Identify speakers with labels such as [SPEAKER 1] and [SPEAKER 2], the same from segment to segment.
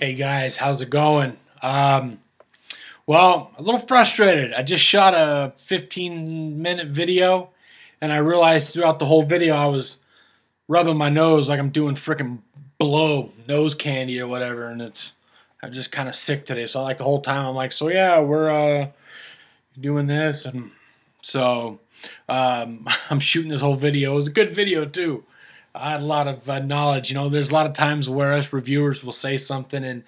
[SPEAKER 1] Hey guys, how's it going? Well, a little frustrated. I just shot a 15-minute video, and I realized throughout the whole video I was rubbing my nose like I'm doing freaking blow nose candy or whatever, and I'm just kind of sick today. So like the whole time I'm like, so yeah, we're doing this, and so I'm shooting this whole video. It was a good video too. I had a lot of knowledge. There's a lot of times where us reviewers will say something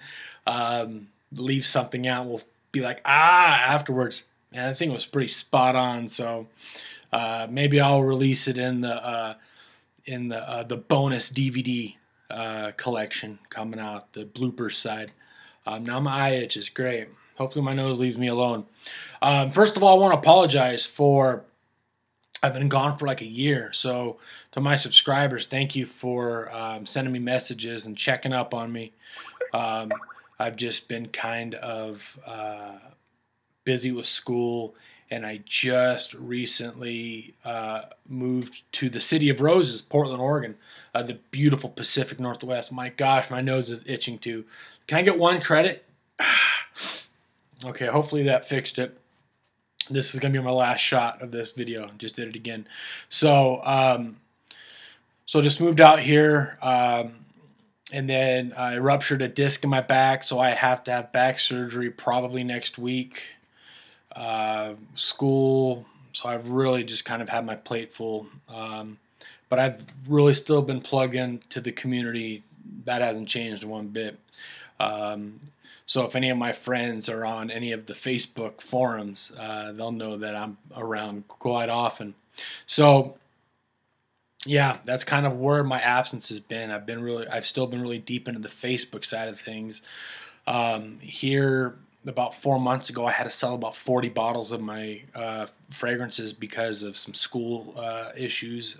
[SPEAKER 1] and leave something out. We'll be like, afterwards. And I think it was pretty spot on. So maybe I'll release it in the bonus DVD collection coming out, the blooper side. Now my eye itch is great. Hopefully my nose leaves me alone. First of all, I want to apologize for I've been gone for like a year. So to my subscribers, thank you for sending me messages and checking up on me. I've just been kind of busy with school, and I just recently moved to the City of Roses, Portland, Oregon, the beautiful Pacific Northwest. My gosh, my nose is itching too. Can I get one credit? Okay, hopefully that fixed it. This is going to be my last shot of this video. Just did it again. So, so just moved out here, and then I ruptured a disc in my back, so I have to have back surgery probably next week. School, so I've really just kind of had my plate full. But I've really still been plugged into the community. That hasn't changed one bit. So if any of my friends are on any of the Facebook forums, they'll know that I'm around quite often. So yeah, that's kind of where my absence has been. I've still been really deep into the Facebook side of things. Here about 4 months ago, I had to sell about 40 bottles of my fragrances because of some school issues,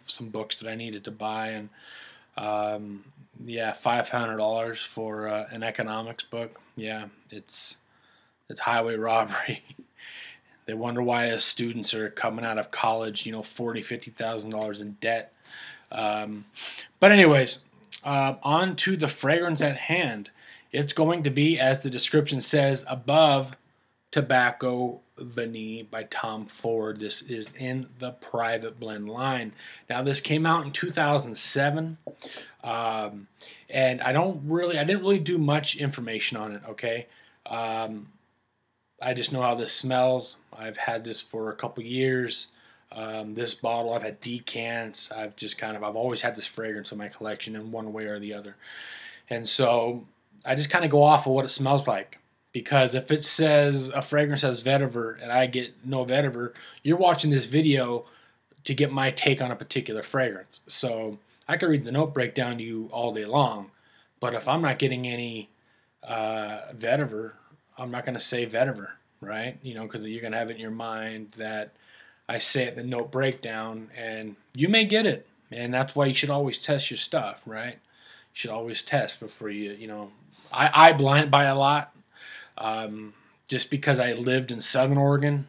[SPEAKER 1] some books that I needed to buy, and yeah, $500 for an economics book. Yeah, it's highway robbery. They wonder why us students are coming out of college, $40,000-$50,000 in debt. But anyways, on to the fragrance at hand. It's going to be, as the description says above, Tobacco Vanille by Tom Ford. This is in the private blend line. Now this came out in 2007, and I didn't really do much information on it. Okay, I just know how this smells. I've had this for a couple years. This bottle, I've had decants. I've always had this fragrance in my collection in one way or the other, and so I just kind of go off of what it smells like. Because if it says a fragrance has vetiver and I get no vetiver, you're watching this video to get my take on a particular fragrance. So I could read the note breakdown to you all day long, but if I'm not getting any vetiver, I'm not going to say vetiver, right? Because you're going to have it in your mind that I say it in the note breakdown, and you may get it. And that's why you should always test your stuff, right? You should always test before I blind buy a lot. Just because I lived in Southern Oregon.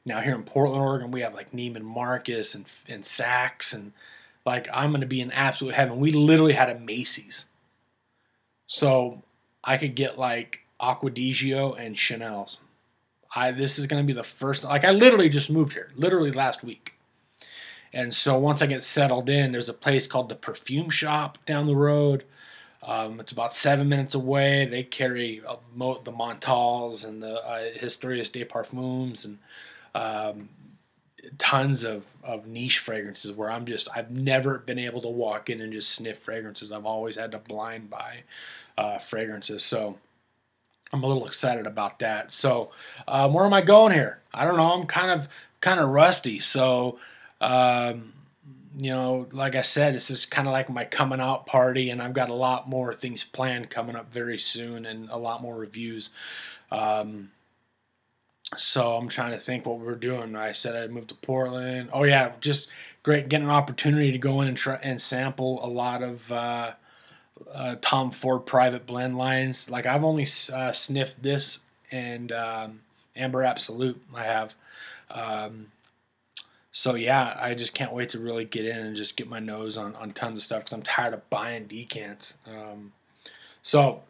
[SPEAKER 1] Now here in Portland, Oregon, we have like Neiman Marcus and Saks, and like I'm going to be in absolute heaven. We literally had a Macy's. So I could get like Acquadigio and Chanel's. This is going to be the first, like I literally just moved here, literally last week. And so once I get settled in, there's a place called the Perfume Shop down the road. It's about 7 minutes away. They carry the Montals and the Historias de Parfums and tons of niche fragrances where I've never been able to walk in and just sniff fragrances. I've always had to blind buy fragrances. So I'm a little excited about that. So where am I going here? I don't know. I'm kind of rusty. So like I said, this is kind of like my coming out party, and I've got a lot more things planned coming up very soon and a lot more reviews. So I'm trying to think what we're doing. I said I moved to Portland. Oh yeah, just great getting an opportunity to go in and try and sample a lot of Tom Ford private blend lines. Like I've only sniffed this and Amber Absolute. I have. So yeah, I just can't wait to really get in and just get my nose on tons of stuff because I'm tired of buying decants. So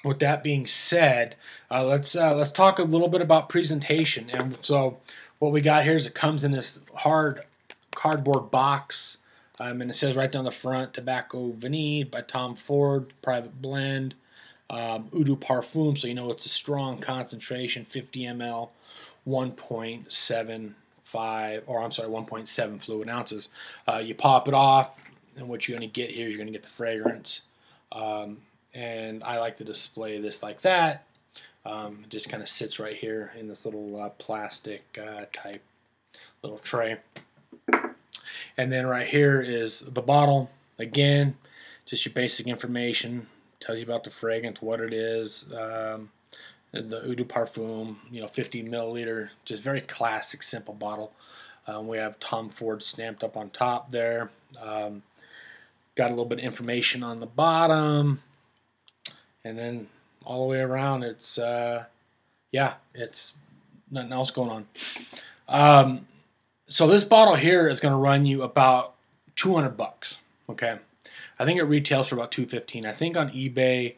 [SPEAKER 1] with that being said, let's talk a little bit about presentation. And so what we got here is it comes in this hard cardboard box, and it says right down the front, Tobacco Vanille by Tom Ford, private blend, Eau de Parfum, so you know it's a strong concentration, 50 ml, 1.75, or I'm sorry, 1.7 fluid ounces. You pop it off, and what you're going to get here is you're going to get the fragrance. And I like to display this like that. It just kind of sits right here in this little plastic type little tray. And then right here is the bottle. Again, just your basic information. Tells you about the fragrance, what it is, the Eau de Parfum, 50 milliliter, just very classic, simple bottle. We have Tom Ford stamped up on top there. Got a little bit of information on the bottom, and then all the way around, it's it's nothing else going on. So this bottle here is going to run you about $200. Okay. I think it retails for about $215. I think on eBay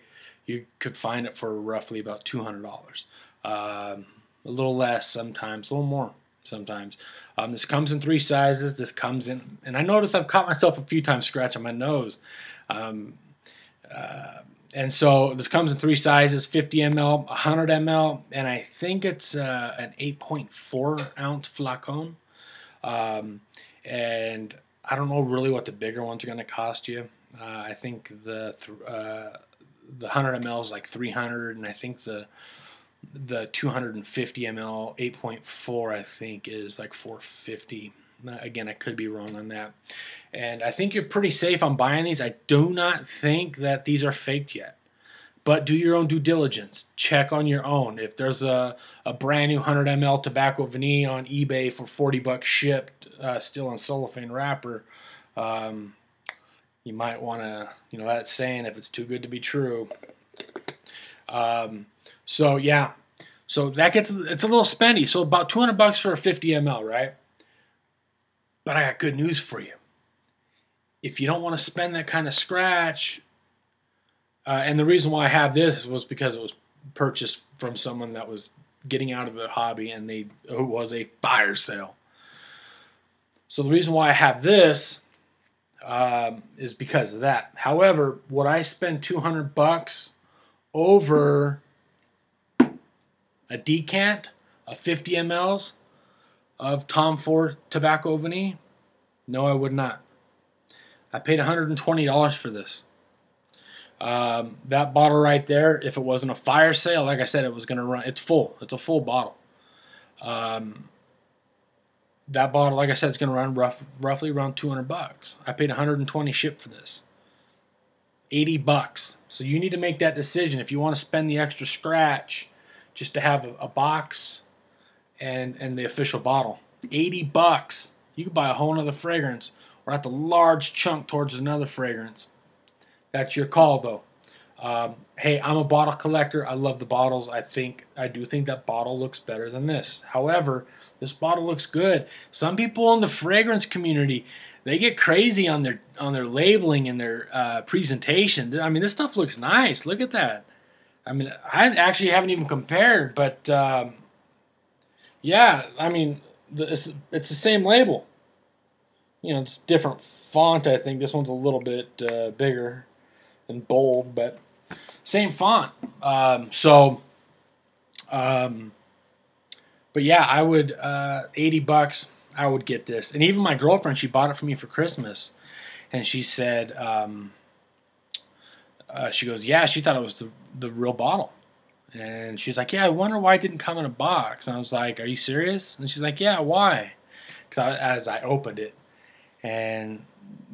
[SPEAKER 1] you could find it for roughly about $200. A little less sometimes, a little more sometimes. This comes in 3 sizes. This comes in, and I noticed I've caught myself a few times scratching my nose. And so this comes in 3 sizes: 50 ml, 100 ml, and I think it's an 8.4 ounce flacon. And I don't know really what the bigger ones are going to cost you. I think the 100 ml is like 300, and I think the 250 ml 8.4 I think is like 450. Again, I could be wrong on that. And I think you're pretty safe on buying these. I do not think that these are faked yet. But do your own due diligence. Check on your own. If there's a brand new 100 ml Tobacco Vanille on eBay for $40 shipped, still in cellophane wrapper, you might want to, that saying, if it's too good to be true. So yeah, so that it's a little spendy. So about $200 for a 50 ml, right? But I got good news for you. If you don't want to spend that kind of scratch, and the reason why I have this was because it was purchased from someone that was getting out of the hobby, and it was a fire sale. So the reason why I have this is because of that. However, would I spend $200 over a decant of 50 mLs of Tom Ford Tobacco Vanille? No, I would not. I paid $120 for this. That bottle right there, if it wasn't a fire sale, like I said, it was going to run. It's full. It's a full bottle. That bottle, like I said, it's going to run roughly around $200. I paid $120 shipped for this. $80. So you need to make that decision if you want to spend the extra scratch just to have a box and the official bottle. $80. You could buy a whole nother fragrance, or at the large chunk towards another fragrance. That's your call, though. Hey, I'm a bottle collector. I love the bottles. I do think that bottle looks better than this. However, this bottle looks good. Some people in the fragrance community, they get crazy on their labeling and their presentation. I mean, this stuff looks nice. Look at that. I mean, I actually haven't even compared, but yeah, I mean, it's the same label. It's different font. I think this one's a little bit bigger and bold, but same font. But yeah, I would $80. I would get this, and even my girlfriend, she bought it for me for Christmas, and she said, she goes, yeah, she thought it was the real bottle, and she's like, yeah, I wonder why it didn't come in a box. And I was like, are you serious? And she's like, yeah, why? Because as I opened it, and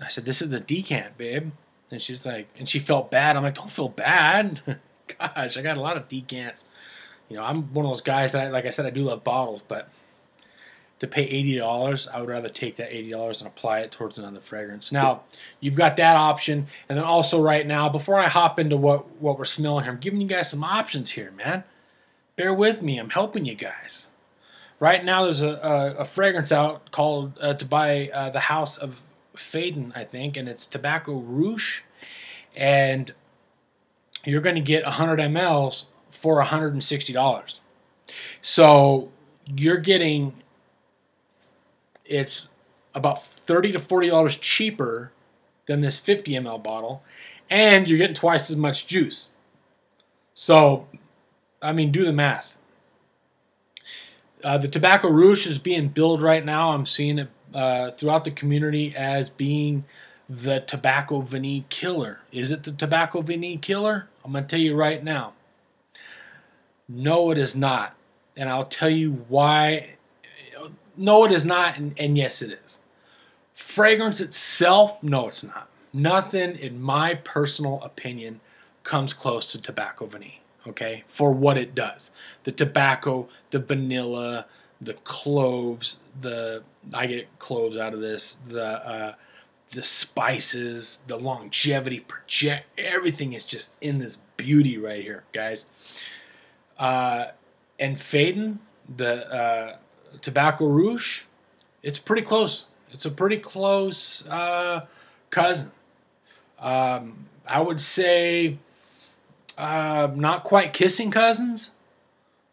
[SPEAKER 1] I said, this is the decant, babe. And she's like, and she felt bad. I'm like, don't feel bad. Gosh, I got a lot of decants. I'm one of those guys that, like I said, I do love bottles, but to pay $80, I would rather take that $80 and apply it towards another fragrance. Now, you've got that option. And then also right now, before I hop into what we're smelling here, I'm giving you guys some options here, man. Bear with me. I'm helping you guys. Right now, there's a fragrance out called to buy the House of Faden, I think, and it's Tabac Rouge. And you're going to get 100 mLs for $160. So you're getting, it's about $30 to $40 cheaper than this 50 ml bottle, and you're getting twice as much juice. So, I mean, do the math. The Tabac Rouge is being billed right now. I'm seeing it throughout the community as being the tobacco vanille killer. Is it the tobacco vanille killer? I'm going to tell you right now. No, it is not. And I'll tell you why. No, it is not, and yes, it is. Fragrance itself, no, it's not. Nothing, in my personal opinion, comes close to tobacco vanille, okay, for what it does. The tobacco, the vanilla, the cloves, I get cloves out of this, the spices, the longevity, everything is just in this beauty right here, guys. And Faden, the Tabac Rouge, it's pretty close. It's a pretty close cousin. I would say not quite kissing cousins,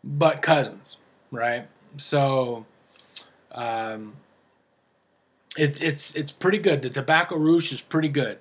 [SPEAKER 1] but cousins, right? So it's pretty good. The Tabac Rouge is pretty good,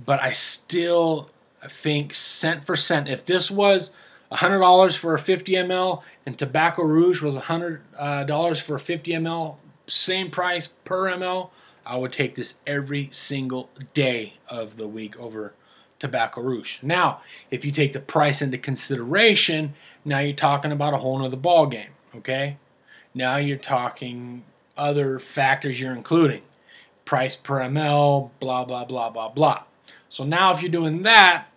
[SPEAKER 1] but I still think cent for cent, if this was $100 for a 50 ml and Tabac Rouge was $100 for a 50 ml, same price per ml, I would take this every single day of the week over Tabac Rouge. Now, if you take the price into consideration, now you're talking about a whole nother ball game, okay? Now you're talking other factors you're including. Price per ml, blah, blah, blah, blah, blah. So now if you're doing that,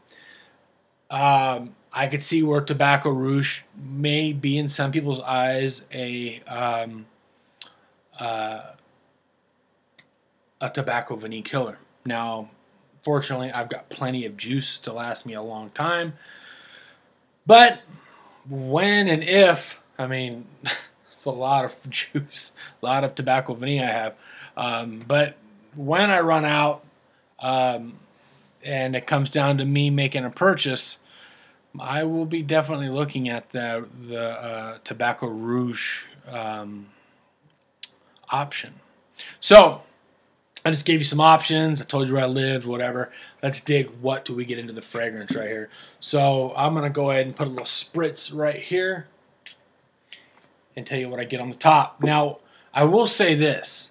[SPEAKER 1] I could see where Tabac Rouge may be, in some people's eyes, a tobacco vanille killer. Now, fortunately, I've got plenty of juice to last me a long time. But when and if, I mean, it's a lot of juice, a lot of tobacco vanille I have. But when I run out and it comes down to me making a purchase, I will be definitely looking at the Tabac Rouge option. So, I just gave you some options. I told you where I lived, whatever. Let's dig what do we get into the fragrance right here. So I'm going to go ahead and put a little spritz right here and tell you what I get on the top. Now, I will say this.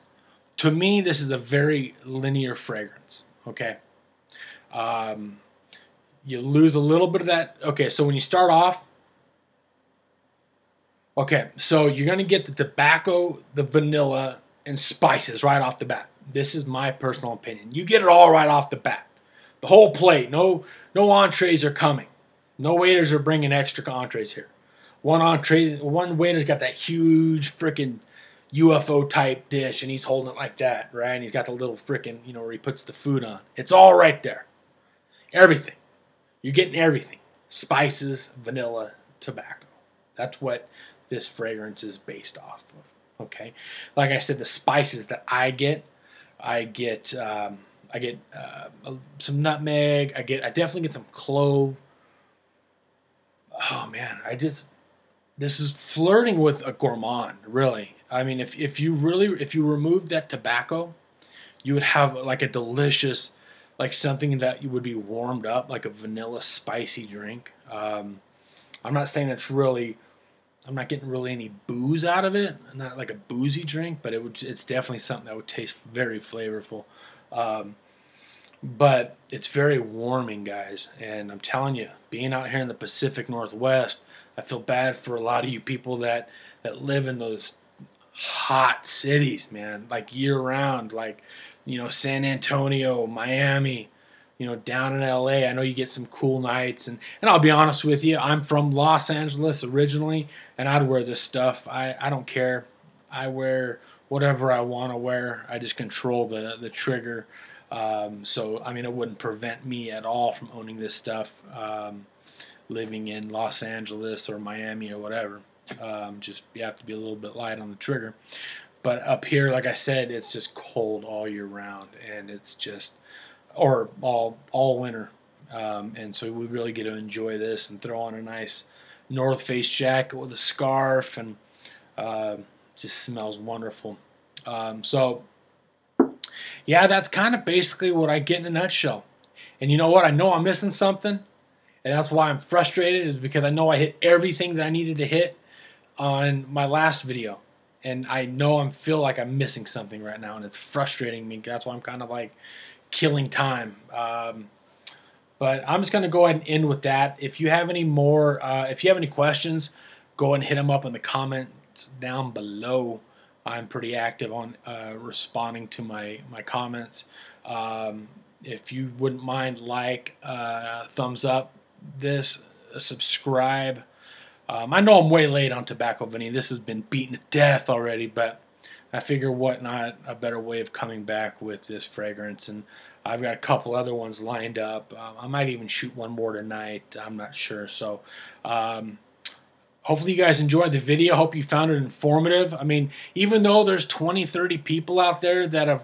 [SPEAKER 1] To me, this is a very linear fragrance, okay? You lose a little bit of that. Okay, so when you start off, okay, so you're going to get the tobacco, the vanilla, and spices right off the bat. This is my personal opinion. You get it all right off the bat. The whole plate. No entrees are coming. No waiters are bringing extra entrees here. One waiter's got that huge freaking UFO type dish, and he's holding it like that, right? And he's got the little freaking, where he puts the food on. It's all right there. Everything. You're getting everything. Spices, vanilla, tobacco. That's what this fragrance is based off of. Okay, like I said, the spices that I get some nutmeg. I definitely get some clove. Oh man, this is flirting with a gourmand, really. I mean, if you remove that tobacco, you would have like a delicious, like something that you would be warmed up, like a vanilla spicy drink. I'm not saying I'm not getting really any booze out of it, not like a boozy drink, but it's definitely something that would taste very flavorful. But it's very warming, guys, and I'm telling you, being out here in the Pacific Northwest, I feel bad for a lot of you people that live in those hot cities, man, like year-round, like, San Antonio, Miami, down in LA. I know you get some cool nights, and I'll be honest with you, I'm from Los Angeles originally, and I'd wear this stuff. I don't care. I wear whatever I want to wear. I just control the trigger. So, I mean, it wouldn't prevent me at all from owning this stuff, living in Los Angeles or Miami or whatever. Just you have to be a little bit light on the trigger. But up here, like I said, it's just cold all year round, and it's just, or all winter. And so we really get to enjoy this and throw on a nice North Face jacket with a scarf, and just smells wonderful. So yeah, that's kind of basically what I get in a nutshell. And you know what? I know I'm missing something, and that's why I'm frustrated, is because I know I hit everything that I needed to hit on my last video, and I know feel like I'm missing something right now, and it's frustrating me. That's why I'm kind of like killing time. But I'm just going to go ahead and end with that. If you have any more, if you have any questions, go ahead and hit them up in the comments down below. I'm pretty active on responding to my comments. If you wouldn't mind, thumbs up this, subscribe. I know I'm way late on Tobacco Vanille. This has been beaten to death already, but I figure what not a better way of coming back with this fragrance. And I've got a couple other ones lined up. I might even shoot one more tonight. I'm not sure. So hopefully you guys enjoyed the video. Hope you found it informative. I mean, even though there's 20, 30 people out there that have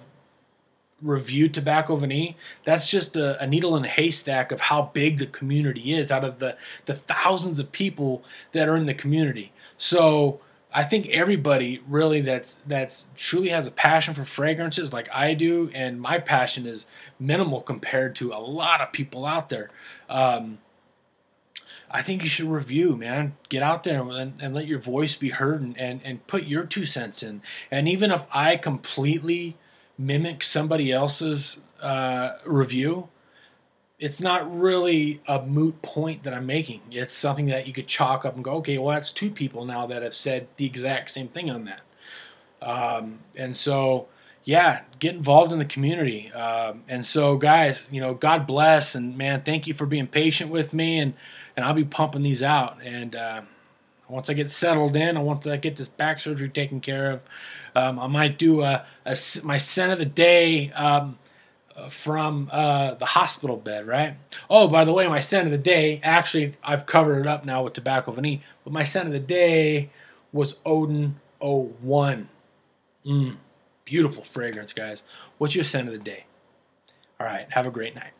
[SPEAKER 1] reviewed Tabac Vanille, that's just a needle in a haystack of how big the community is out of the thousands of people that are in the community. So I think everybody really that's truly has a passion for fragrances like I do, and my passion is minimal compared to a lot of people out there. I think you should review, man. Get out there and let your voice be heard, and put your 2 cents in. And even if I completely mimic somebody else's review, it's not really a moot point that I'm making. It's something that you could chalk up and go, okay, well, that's 2 people now that have said the exact same thing on that. And so, yeah, get involved in the community. And so, guys, God bless, and man, thank you for being patient with me, and I'll be pumping these out. And once I get settled in, once I get this back surgery taken care of, I might do my scent of the day from the hospital bed, right? Oh, by the way, my scent of the day, actually, I've covered it up now with Tabac Vanille, but my scent of the day was Odin 01. Beautiful fragrance, guys. What's your scent of the day? All right, have a great night.